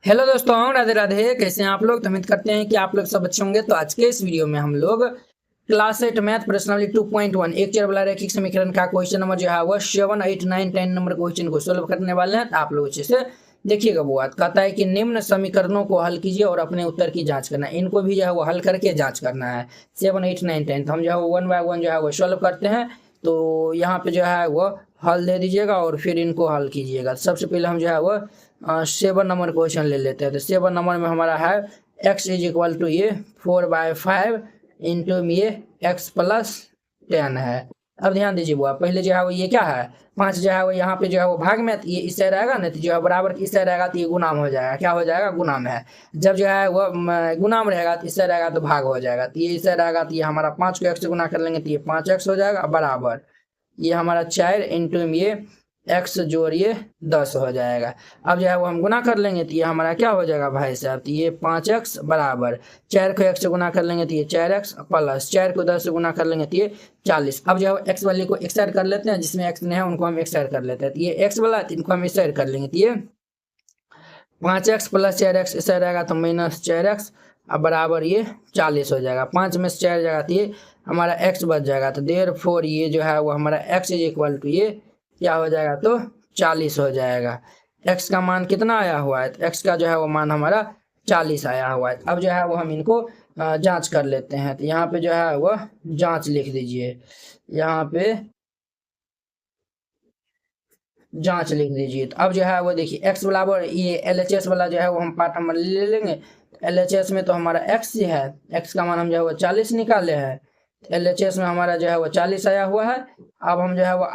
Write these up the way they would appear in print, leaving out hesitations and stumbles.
Hello दोस्तों, राधे राधे। कैसे हैं आप लोग? तो उम्मीद करते हैं कि आप लोग सब अच्छे होंगे। तो आज के इस वीडियो में हम लोग क्लास 8 मैथ प्रश्नावली 2.1 एक चर वाला रैखिक समीकरण का क्वेश्चन नंबर जो है वो 7, 8, 9, 10 नंबर क्वेश्चन को सोल्व करने वाले हैं। तो आप लोग अच्छे से देखिएगा। वो बात कहता है कि निम्न समीकरणों को हल कीजिए और अपने उत्तर की जांच करना है। इनको भी जो है वो हल करके जांच करना है। 7, 8, 9, 10 तो हम जो है वो 1 बाय 1 जो है वो सोल्व करते हैं। तो यहाँ पे जो है वो हल दे दीजिएगा और फिर इनको हल कीजिएगा। सबसे पहले हम जो है वो 7 नंबर क्वेश्चन ले लेते हैं। तो 7 नंबर में हमारा है x इज इक्वल टू ये 4/5 इंटू ये x प्लस 10 है। अब ध्यान दीजिए बुआ, पहले जो है वो ये क्या है 5 जो है वो यहाँ पे जो है वो भाग में, तो ये इससे रहेगा ना, तो जो है बराबर इससे रहेगा तो ये गुणाम हो जाएगा। क्या हो जाएगा? गुणाम है। जब जो है वो गुणाम रहेगा तो इससे रहेगा तो भाग हो जाएगा। तो ये इससे रहेगा तो ये हमारा 5 को x से गुना कर लेंगे तो ये 5x हो जाएगा बराबर ये हमारा 4 इंटू ये x जोड़िए 10 हो जाएगा। अब जो है वो हम गुना कर लेंगे तो ये हमारा क्या हो जाएगा भाई साहब, तो ये 5x बराबर 4 को x से गुना कर लेंगे तो ये 4x प्लस 4 को 10 से गुना कर लेंगे तो ये 40। अब जो है x वाले को एक्स ऐड कर लेते हैं, जिसमें x नहीं है उनको हम एक्स ऐड कर लेते हैं। तो ये x वाला है, इनको हम एक्स ऐड कर लेंगे तो ये 5x प्लस 4x ऐसा रहेगा तो -4x अब बराबर ये 40 हो जाएगा। 5 में से 4 जाएगा तो ये हमारा x बच जाएगा। तो देयरफॉर ये जो है वो हमारा x इज इक्वल टू ये क्या हो जाएगा, तो 40 हो जाएगा। x का मान कितना आया हुआ है, तो x का जो है वो मान हमारा 40 आया हुआ है। अब जो है वो हम इनको जांच कर लेते हैं। तो यहाँ पे जो है वो जांच लिख दीजिए, यहाँ पे जांच लिख दीजिए। तो अब जो है वो देखिए x बराबर ये LHS वाला जो है वो हम पार्ट हम ले लेंगे। LHS में तो हमारा x ही है, x का मान हम जो है वो 40 निकाले हैं। LHS में हमारा जो है वो 40 आया हुआ है। अब हम जो है वो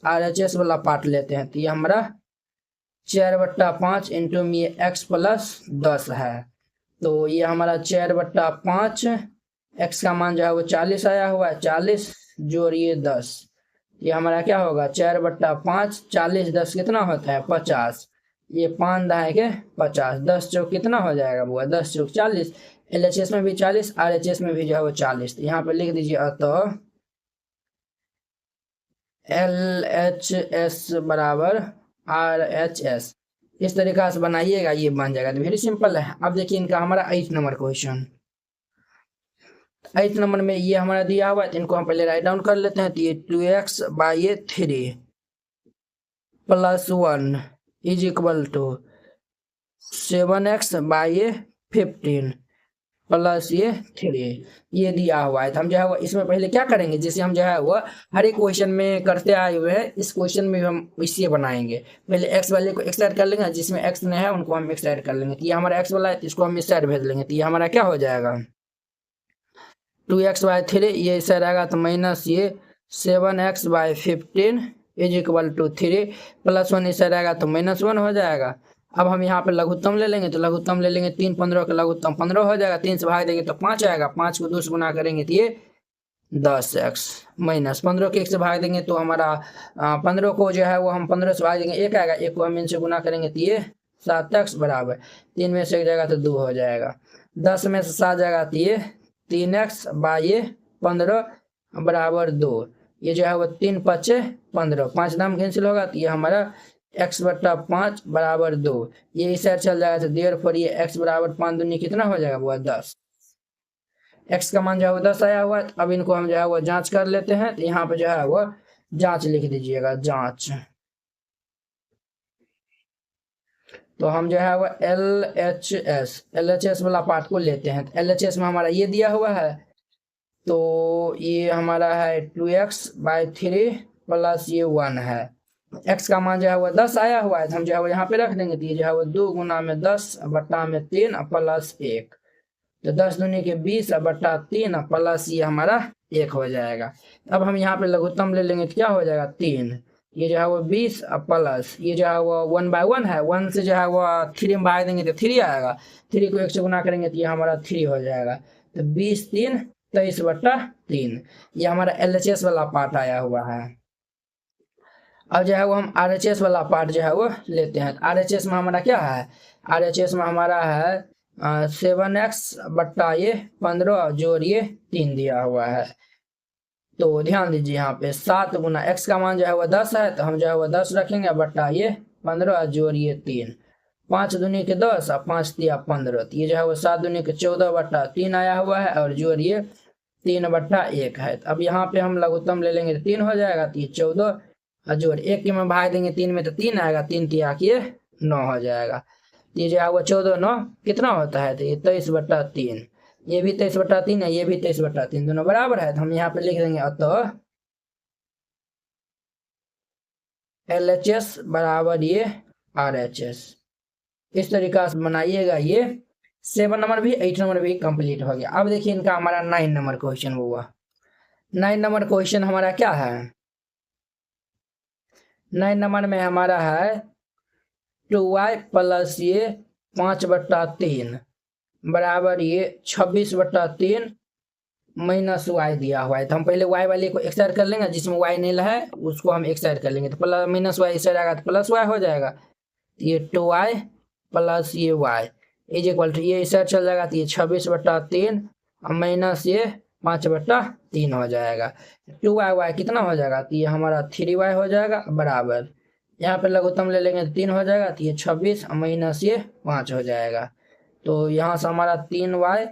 RHS वाला पार्ट लेते हैं। तो ये हमारा 4/5 इंटू में x प्लस 10 है। तो ये हमारा 4/5 x का मान जो है वो 40 आया हुआ है, 40 जोड़िए 10 ये हमारा क्या होगा 4/5 40 10 कितना होता है 50। ये 5 दाएं के 50, 10 चौक कितना हो जाएगा बुआ, 10 चौक 40। LHS में भी 40, RHS में भी जो है वो 40। तो यहाँ पे लिख दीजिए अतः LHS बराबर RHS। इस तरीका से बनाइएगा, ये बन जाएगा। तो वेरी सिंपल है। अब देखिए इनका हमारा 8 नंबर क्वेश्चन। 8 नंबर में ये हमारा दिया हुआ है, तो इनको हम पहले राइट डाउन कर लेते हैं। तो ये 2x by 3 plus 1 is equal to 7x by 15 plus ये 3 ये दिया हुआ है। तो हम जो है वो इसमें पहले क्या करेंगे, जैसे हम जो है वो हर एक क्वेश्चन में करते आए हुए हैं, इस क्वेश्चन में भी हम इसे बनाएंगे। पहले x वाले को एक्स ऐड कर लेंगे, जिसमें x नहीं है उनको हम एक्स ऐड कर लेंगे। तो ये हमारा x वाला है, तो इसको हम इस साइड भेज लेंगे। तो ये हमारा क्या हो जाएगा 2x बाई 3 ये इसे रहेगा तो माइनस ये 7x by 15 is equal to 3 plus 1 इसे रहेगा तो -1 हो जाएगा। अब हम यहाँ पे लघुत्तम ले लेंगे, तो लघुत्तम ले लेंगे 3 15 का लघुत्तम 15 हो जाएगा। 3 से भाग देंगे तो 5 आएगा, 5 को 2 से गुना करेंगे तो ये 10x माइनस 15 को 1 से भाग देंगे तो हमारा 15 को जो है वो हम 15 से भाग देंगे 1 आएगा, 1 को हम इनसे गुना करेंगे तो ये 7x बराबर 3 में से 1 जाएगा तो 2 हो जाएगा। 10 में से 7 जाएगा तो ये 3x बाई 15 बराबर 2। ये जो है वो 3 5 15, 5 दाम कैंसिल होगा तो ये हमारा x/5 बराबर 2 ये इस साइड चल जाएगा। तो देयरफॉर ये x बराबर 5 दूनी कितना हो जाएगा वो 10। x का मान जो है वो 10 आया हुआ है। अब इनको हम जो है वो जांच कर लेते हैं। तो यहाँ पे जो है वो जांच लिख दीजिएगा, जांच। तो हम जो है वो LHS वाला पार्ट को लेते हैं। तो LHS में हमारा ये दिया हुआ है, तो ये हमारा है 2x बाई 3 प्लस ये 1 है। x का मान जो है वो 10 आया हुआ है, तो हम जो है वो यहाँ पे रख देंगे। तो ये जो है वो 2 गुना में 10 बट्टा में 3 प्लस 1, तो 10 दूनी के 20 बट्टा 3 प्लस ये हमारा 1 हो जाएगा। अब हम यहाँ पे लघुत्तम ले लेंगे तो क्या हो जाएगा 3, ये जो है वो 20 प्लस ये जो है वो 1 बाई 1 है, 1 से जो है वो 3 में भाग देंगे तो 3 आएगा, 3 को 1 से गुना करेंगे तो ये हमारा 3 हो जाएगा। तो 20 3 23/3 ये हमारा LHS वाला पार्ट आया हुआ है। अब जो है वो हम RHS वाला पार्ट जो है वो लेते हैं। RHS में हमारा क्या है, RHS में हमारा है 7x बट्टा ये 15 जोड़िए 3 दिया हुआ है। तो ध्यान दीजिए यहाँ पे 7 गुना x का मान जो है वो 10 है, तो हम जो है वो 10 रखेंगे बट्टा ये 15 जोड़िए 3 5 दूनी के 10 और 5 तिया 15, तो ये जो है वो 7 दूनी के 14/3 आया हुआ है, और जो ये 3/1 है। अब यहाँ पे हम लघुत्तम ले लेंगे तो 3 हो जाएगा, तो ये 14 और जोड़ 1 के में भाग देंगे 3 में तो 3 आएगा, 3 तिया के 9 हो जाएगा। ये जो है वो 14 9 कितना होता है, तो ये 23/3, ये भी 23/3 है, ये भी 23/3, दोनों बराबर है। तो हम यहाँ पे लिख देंगे अतः LHS बराबर ये RHS। इस तरीका से बनाइएगा। ये 7 नंबर भी 8 नंबर भी कंप्लीट हो गया। अब देखिए इनका हमारा 9 नंबर क्वेश्चन हुआ। 9 नंबर क्वेश्चन हमारा क्या है, 9 नंबर में हमारा है 2y प्लस ये 5/3 बराबर ये 26/3 माइनस वाई दिया हुआ है। तो हम पहले y वाले को एक साइड कर लेंगे, जिसमें y नहीं है उसको हम एक साइड कर लेंगे, तो प्लस माइनस वाई इस साइड आएगा तो प्लस वाई हो जाएगा। तो ये 2y प्लस ये y इज इक्वल टू ये इस साइड चल जाएगा, तो ये 26/3 और माइनस ये 5/3 हो जाएगा। 2y कितना हो जाएगा, तो ये हमारा 3y हो जाएगा बराबर, यहाँ पे लघुत्तम ले लेंगे तो 3 हो जाएगा, तो ये 26 और माइनस ये 5 हो जाएगा। तो यहाँ से हमारा 3y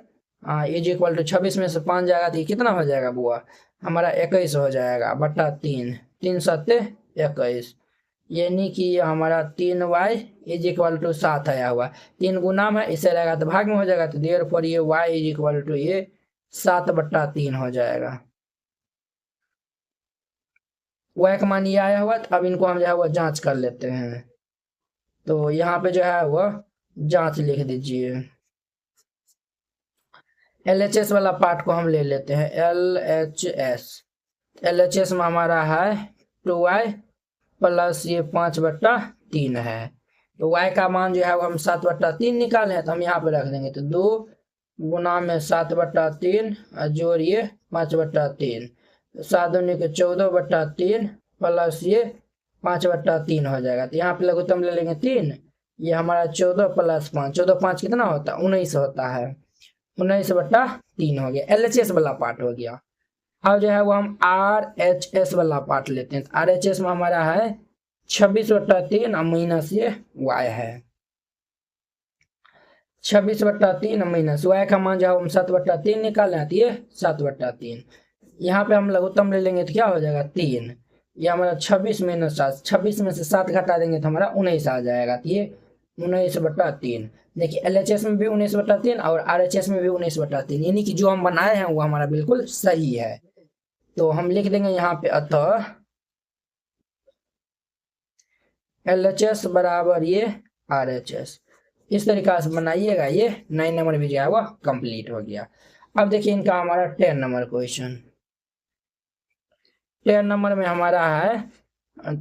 इज इक्वल टू 26 में से 5 जाएगा, तो ये कितना हो जाएगा बुआ, हमारा 21 हो जाएगा बटा 3, 3 7 21, यानी कि हमारा 3y इज इक्वल टू 7 आया हुआ। 3 गुना में इसे रहेगा तो भाग में हो जाएगा, तो देर पर ये y इज इक्वल टू ये 7/3 हो जाएगा। y का मान ये आया हुआ। तो अब इनको हम जो है वो जांच कर लेते हैं। तो यहाँ पे जो है वो जांच लिख दीजिए। LHS वाला पार्ट को हम ले लेते हैं। LHS में हमारा है 2y प्लस ये 5/3 है। तो y का मान जो है वो हम 7/3 निकाले हैं, तो हम यहाँ पे रख देंगे। तो 2 गुना में 7/3 और जोड़ ये 5/3, 7 दूनी के 14/3 प्लस ये 5/3 हो जाएगा। तो यहाँ पे लघुत्तम ले लेंगे 3, ये हमारा 14 प्लस 5, 14 5 कितना होता है 19 होता है, 19/3 हो गया। LHS वाला पार्ट हो गया। अब जो है वो हम RHS वाला पार्ट लेते हैं। RHS में हमारा है 26/3 और माइनस ये y है, 26/3 और माइनस y का मान जो है हम 7/3 निकाले हैं, तो ये 7/3। यहाँ पे हम लघुत्तम ले लेंगे तो क्या हो जाएगा 3, ये हमारा 26 माइनस 7, 26 में से 7 घटा देंगे तो हमारा 19 आ जाएगा। तो ये 19/3। देखिए LHS में भी 19/3 और RHS में भी 19/3, यानी कि जो हम बनाए हैं वो हमारा बिल्कुल सही है। तो हम लिख देंगे यहाँ पे अतः LHS बराबर ये RHS। इस तरीका से बनाइएगा। ये 9 नंबर भी जो है वो कंप्लीट हो गया। अब देखिए इनका हमारा 10 नंबर क्वेश्चन। 10 नंबर में हमारा है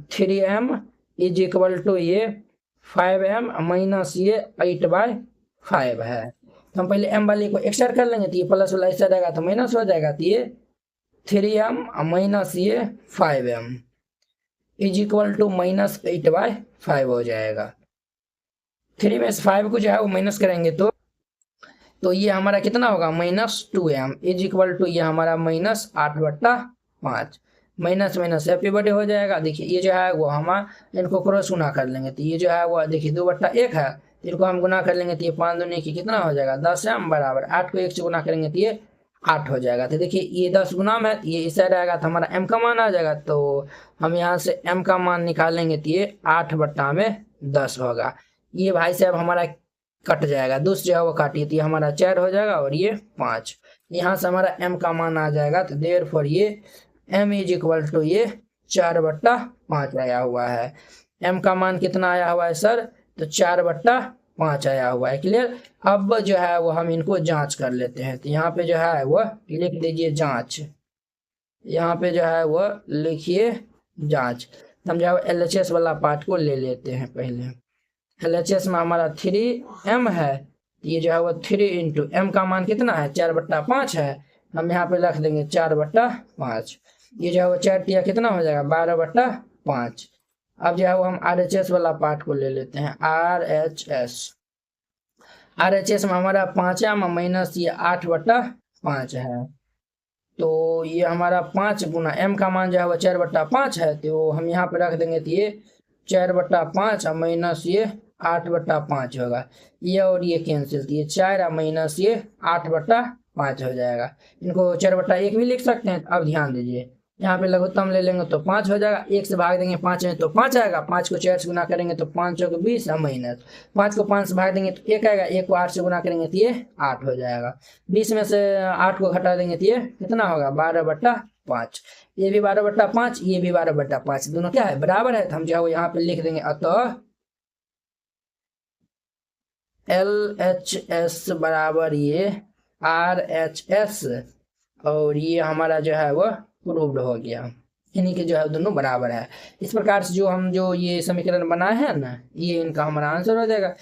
3m इज इक्वल टू ये 5m माइनस ये 8/5 है। तो हम पहले m वाले को एक साइड कर लेंगे, तो ये प्लस वाला इस साइड आएगा तो माइनस हो जाएगा। तो ये 3m माइनस ये 5m is equal to minus 8/5 हो जाएगा। 3 में से 5 को जो है वो माइनस करेंगे तो ये हमारा कितना होगा -2m इज इक्वल टू ये हमारा -8/5, माइनस माइनस हैप्पी बर्थडे हो जाएगा। देखिए ये जो है वो हम इनको क्रॉस गुना कर लेंगे, तो ये जो है वो देखिए 2/1 है, इनको हम गुना कर लेंगे तो ये 5 दूनी की कितना हो जाएगा 10m बराबर 8 को 1 से गुना करेंगे तो ये 8 हो जाएगा। तो देखिए ये 10 गुना में ये इस साइड आएगा तो हमारा m का मान आ जाएगा। तो हम यहाँ से m का मान निकालेंगे तो ये 8/10 होगा। ये भाई साहब हमारा कट जाएगा, दूसरी जो है वो काटिए तो ये हमारा 4 हो जाएगा और ये 5। यहाँ से हमारा m का मान आ जाएगा। तो देयरफॉर ये m इज इक्वल टू ये 4/5 आया हुआ है। m का मान कितना आया हुआ है सर, तो 4/5 आया हुआ है। क्लियर। अब जो है वो हम इनको जांच कर लेते हैं। तो यहाँ पे जो है वो लिख दीजिए जांच, यहाँ पे जो है वो लिखिए जांच। हम जो है LHS वाला पार्ट को ले लेते हैं। पहले LHS में हमारा 3m है, ये जो है वो 3 इंटू m का मान कितना है 4/5 है, हम यहाँ पे रख देंगे 4/5। ये जो है वो 4 तिया कितना हो जाएगा 12/5। अब जो है वो हम RHS वाला पार्ट को ले लेते हैं। RHS में हमारा 5m माइनस ये 8/5 है, तो ये हमारा 5 गुना m का मान जो है वो 4/5 है, तो हम यहाँ पे रख देंगे तो ये 4/5 माइनस ये 8/5 होगा। ये और ये कैंसिल, तो ये 4 माइनस ये 8/5 हो जाएगा। इनको 4/1 भी लिख सकते हैं। अब ध्यान दीजिए, यहाँ पे लघुत्तम ले लेंगे तो 5 हो जाएगा। 1 से भाग देंगे 5 में तो 5 आएगा। 5 को 4 से गुना करेंगे तो 5 चौके 20 माइनस 5 को 5 से भाग देंगे तो 1 आएगा। 1 को 8 से गुना करेंगे तो ये 8 हो जाएगा। 20 में से 8 को घटा देंगे तो ये कितना होगा 12/5। ये भी 12/5, ये भी 12/5, दोनों क्या है बराबर है। तो हम जो है यहाँ पे लिख देंगे अतः LHS बराबर ये RHS, और ये हमारा जो है वो प्रूव्ड हो गया। इन्हीं के जो है दोनों बराबर है। इस प्रकार से जो हम जो ये समीकरण बनाए हैं ना, ये इनका हमारा आंसर हो जाएगा।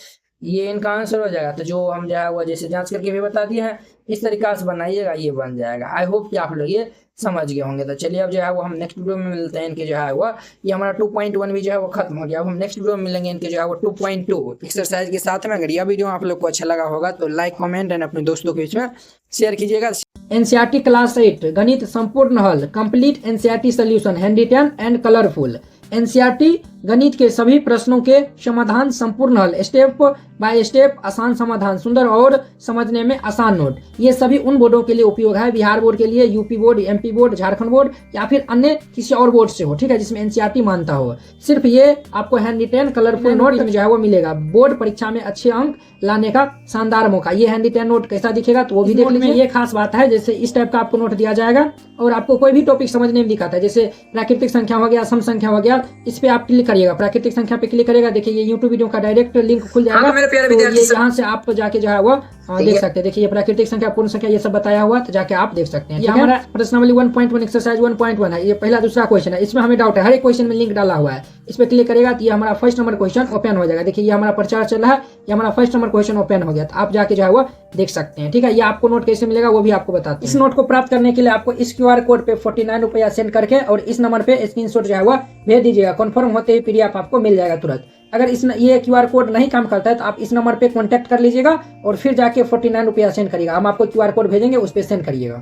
ये इनका आंसर हो जाएगा। तो जो हम जो है वो जैसे जांच करके भी बता दिए हैं, इस तरीका से बनाइएगा, ये बन जाएगा। आई होप कि आप लोग ये समझ गए होंगे। तो चलिए अब जो है वो हम नेक्स्ट वीडियो में मिलते हैं। इनके जो है वो ये हमारा 2.1 भी जो है वो खत्म हो गया। अब हम नेक्स्ट वीडियो में मिलेंगे इनके जो है वो 2.2 एक्सरसाइज के साथ में। अगर यह वीडियो आप लोग को अच्छा लगा होगा तो लाइक, कमेंट एंड अपने दोस्तों के बीच में शेयर कीजिएगा। एनसीईआरटी क्लास 8 गणित संपूर्ण हल complete NCERT solution handwritten and colourful. NCERT गणित के सभी प्रश्नों के समाधान संपूर्ण हल, स्टेप बाय स्टेप आसान समाधान, सुंदर और समझने में आसान नोट। ये सभी उन बोर्डों के लिए उपयोग है, बिहार बोर्ड के लिए, UP board, MP board, Jharkhand board या फिर अन्य किसी और बोर्ड से हो, ठीक है, जिसमें एनसीईआरटी मानता हो। सिर्फ ये आपको हैंड रिटन कलरफुल नोट जो है वो मिलेगा। बोर्ड परीक्षा में अच्छे अंक लाने का शानदार मौका। ये हैंड रिटन नोट कैसा दिखेगा तो वो भी देख लीजिए। ये खास बात है, जैसे इस टाइप का आपको नोट दिया जाएगा और आपको कोई भी टॉपिक समझने में दिखाता है, जैसे प्राकृतिक संख्या हो गया, सम संख्या हो गया, इस पे आप क्लिक करिएगा, प्राकृतिक संख्या पे क्लिक करेगा, देखिए ये यूट्यूब वीडियो का डायरेक्ट लिंक खुल जाएगा। तो ये यहाँ से आप जाके जो है वो देख सकते हैं। देखिए ये प्राकृतिक संख्या, पूर्ण संख्या, ये सब बताया हुआ, तो जाके आप देख सकते हैं। ये हमारा प्रश्नावली 1.1 एक्सरसाइज 1.1 है। ये पहला दूसरा क्वेश्चन है, इसमें हमें डाउट है, हर एक क्वेश्चन में लिंक डाला हुआ है। इस पे क्लिक करेगा तो ये हमारा फर्स्ट नंबर क्वेश्चन ओपन हो जाएगा। देखिए ये हमारा प्रचार चल रहा है, ये हमारा फर्स्ट नंबर क्वेश्चन ओपन हो गया। तो आप जाके जो है वो देख सकते हैं, ठीक है। ये आपको नोट कैसे मिलेगा वो भी आपको बताते हैं। इस नोट को प्राप्त करने के लिए आपको इस QR कोड पे 49 रुपया सेंड करके और इस नंबर पे स्क्रीनशॉट जो है वो भेज दीजिएगा। कन्फर्म होते ही PDF आपको मिल जाएगा तुरंत। अगर ये QR कोड नहीं काम करता है तो आप इस नंबर पे कांटेक्ट कर लीजिएगा और फिर जाके 49 रुपया सेंड करिएगा। हम आपको QR कोड भेजेंगे, उस पर सेंड करिएगा।